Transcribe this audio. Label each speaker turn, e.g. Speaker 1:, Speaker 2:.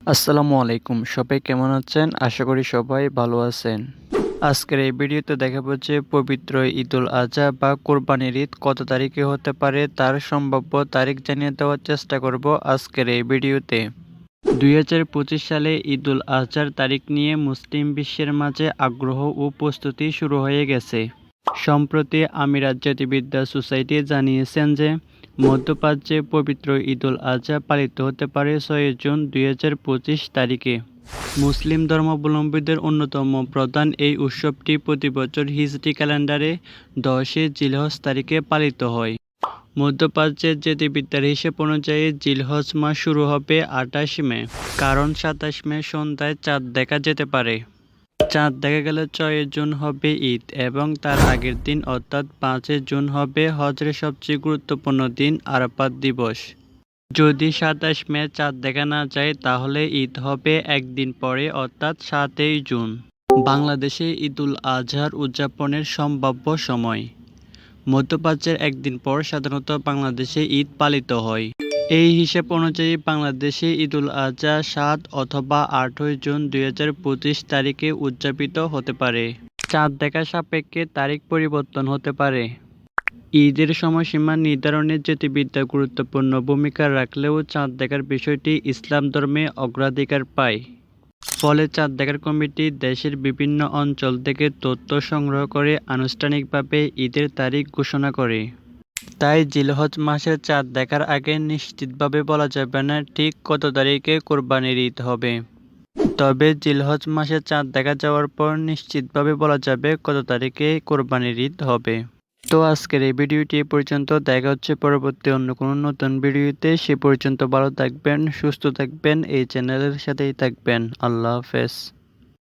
Speaker 1: আসসালামু আলাইকুম, সবাই কেমন আছেন? আশা করি সবাই ভালো আছেন। আজকের এই ভিডিওতে দেখাবো যে পবিত্র ঈদুল আজহা বা কোরবানির ঈদ কত তারিখে হতে পারে তার সম্ভাব্য তারিখ জানিয়ে দেওয়ার চেষ্টা করব আজকের এই ভিডিওতে। 2025 সালে ঈদুল আজহার তারিখ নিয়ে মুসলিম বিশ্বের মাঝে আগ্রহ ও প্রস্তুতি শুরু হয়ে গেছে। সম্প্রতি আমিরাত জ্যোতির্বিদ্যা সোসাইটি জানিয়েছেন যে মধ্যপ্রাচ্যে পবিত্র ঈদুল আজহা পালিত হতে পারে 6 জুন 2025 তারিখে। মুসলিম ধর্মাবলম্বীদের অন্যতম প্রধান এই উৎসবটি প্রতি বছর হিজরি ক্যালেন্ডারে 10 জিলহজ তারিখে পালিত হয়। মধ্যপ্রাচ্যের জ্যোতির্বিদ্যার হিসেব অনুযায়ী জিলহজ মাস শুরু হবে 28 মে, কারণ 27 মে সন্ধ্যায় চাঁদ দেখা যেতে পারে। চাঁদ দেখা গেলে 6 জুন হবে ঈদ এবং তার আগের দিন অর্থাৎ 5 জুন হবে হজের সবচেয়ে গুরুত্বপূর্ণ দিন আরাফাত দিবস। যদি 27 মে চাঁদ দেখা না যায় তাহলে ঈদ হবে একদিন পরে অর্থাৎ 7 জুন। বাংলাদেশে ঈদুল আজহার উদযাপনের সম্ভাব্য সময়। মধ্যপ্রাচ্যের একদিন পর সাধারণত বাংলাদেশে ঈদ পালিত হয়। এই হিসেব অনুযায়ী বাংলাদেশে ঈদুল আজহা 7 অথবা 8 জুন 2025 তারিখে উদযাপিত হতে পারে। চাঁদ দেখা সাপেক্ষে তারিখ পরিবর্তন হতে পারে। ঈদের সময়সীমা নির্ধারণে জ্যোতির্বিদ্যা গুরুত্বপূর্ণ ভূমিকা রাখলেও চাঁদ দেখার বিষয়টি ইসলাম ধর্মে অগ্রাধিকার পায়। ফলে চাঁদ দেখার কমিটি দেশের বিভিন্ন অঞ্চল থেকে তথ্য সংগ্রহ করে আনুষ্ঠানিকভাবে ঈদের তারিখ ঘোষণা করে। তাই জিলহজ মাসের চাঁদ দেখার আগে নিশ্চিতভাবে বলা যাবে না ঠিক কত তারিখে কোরবানির ঈদ হবে। তবে জিলহজ মাসে চাঁদ দেখা যাওয়ার পর নিশ্চিতভাবে বলা যাবে কত তারিখে কোরবানির ঈদ হবে। তো আজকের এই ভিডিওটি এ পর্যন্ত। দেখা হচ্ছে পরবর্তী অন্য কোনো নতুন ভিডিওতে। সে পর্যন্ত ভালো থাকবেন, সুস্থ থাকবেন, এই চ্যানেলের সাথেই থাকবেন। আল্লাহ হাফেজ।